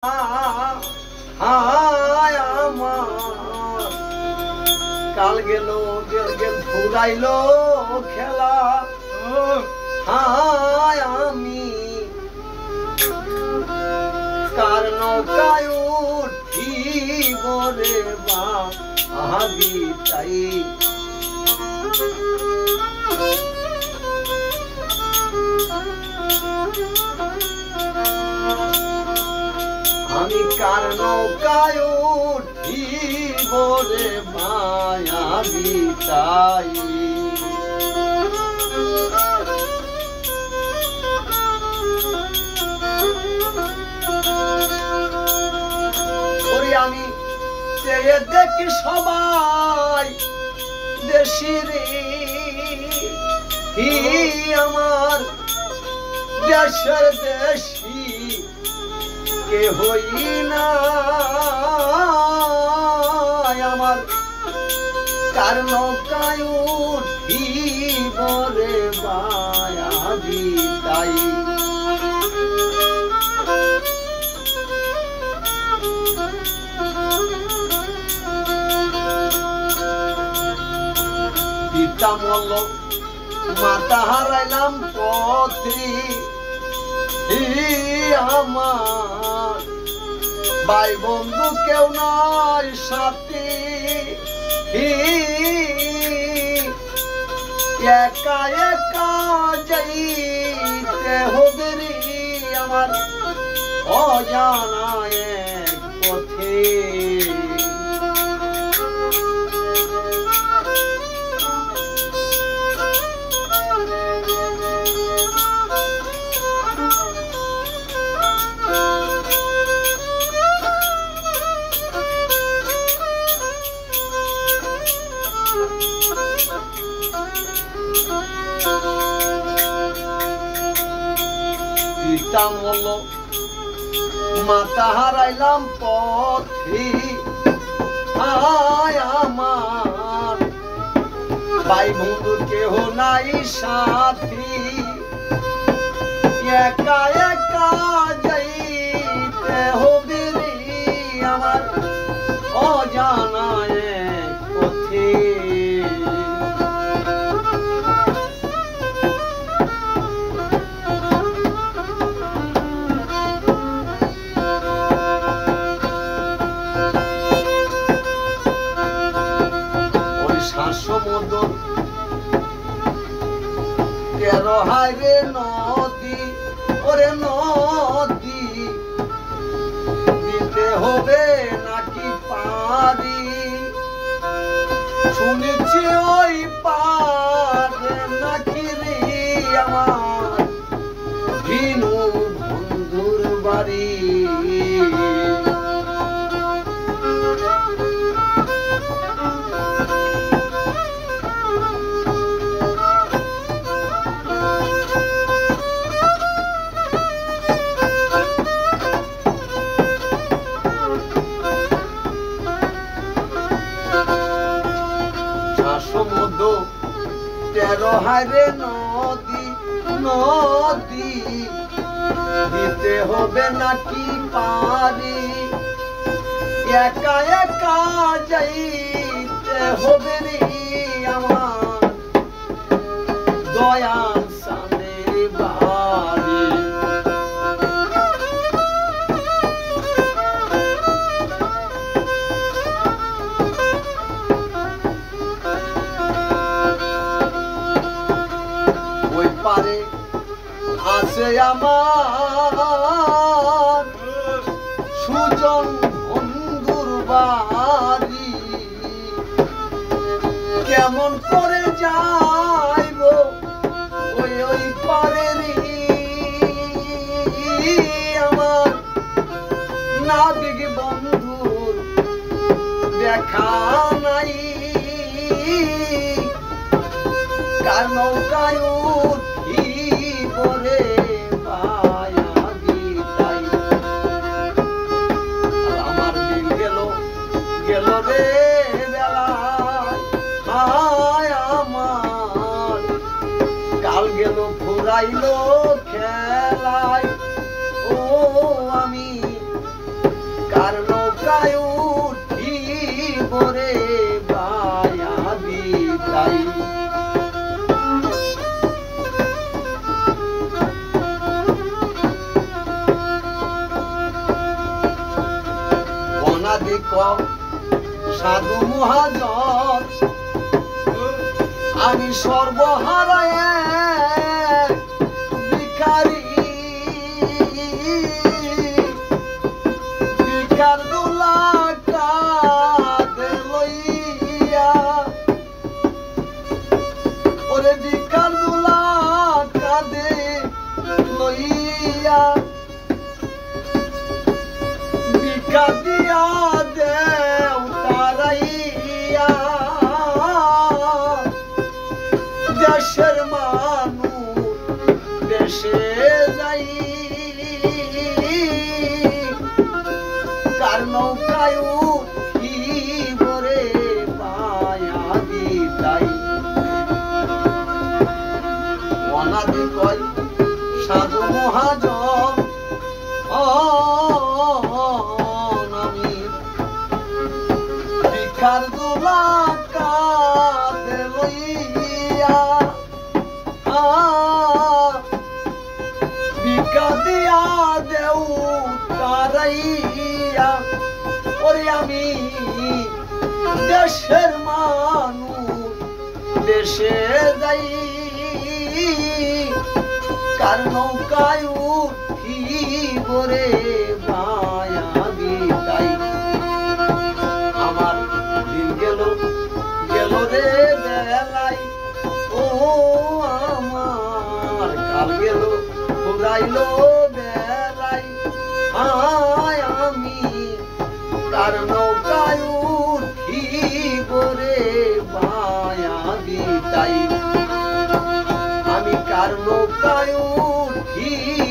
হায় আমার কাল গেল গেল ফুরাইলো খেলা হায় আমি কার নৌকায় উঠিব রে বা আবি তাই আমি কার নৌকায় উঠিব রে মায়াবী তাই ওরে আমি চেয়ে দেখি সবাই দেশির আমার দেশের দেশি কে হই না আমার কার নৌকায় উঠিব রে মায়াবী তাই পিতা মল্ল মাতা হারাইলাম পথি আমার ভাই বন্ধু কেউ নাই সাথী একা একা যাইতে হবে রে আমার অজানা এক পথে পিতা মল্ল মাতা হারাইলাম পথি হায় আমার ভাই বন্ধু কেহ নাই সাথী একা একা যাইতে হবে রে আমার অজানা এক পথে সমুদ্র তেরো হাইরে নদী ওরে নদী দিতে হবে নাকি পারি শুনেছি ওই পারে নাকি রে আমার ভিনু বন্ধুর বাড়ি সমুদ্র তেরো হাইরে নদী নদী দিতে হবে নাকি পারি একা একা যাইতে হবে রে আমার দয়াল সানের বাড়ি পারে আছে আমার সুজন বন্ধুর বাড়ি কেমন করে যাইব ওই ওই পারে রে আমার নাবিক বন্ধুর দেখা নাই কার নৌকায় উঠিব রে মায়াবী তাই আমার দিন গেল গেল রে বেলায় হায় আমার কাল গেল ফুরাইলো খেলায় ও আমি কার নৌকায় উঠিব রে বায়া বিদায় অনাদিক সাধু মহাজন আমি সর্বহারায় ভিখারি ভিখার দুলা কাঁধে লইয়া ওরে ভিখার দুলা কাঁধে লইয়া ভিক্ষা দিয়া দেও তারাইয়া দেশের মানুষ দেশে যাই কার নৌকায় উঠিব রে বায়া বিদায় অনাদি কয় সাধু মহাজন আমি ভিখার দুলা কাঁধে লইয়া ভিক্ষা দিয়া দেও তারাইয়া ওরে আমি দেশের মানুষ দেশে যাই কার নৌকায় উঠিব রে বায়া বিদায় আমার দিন গেল গেল রে বেলায় ও আমার কাল গেল ফুরাইল বেলায় আয় আমি কার নৌকায় উঠিব রে বায়া বিদায় আমি কার নৌকায় উঠিব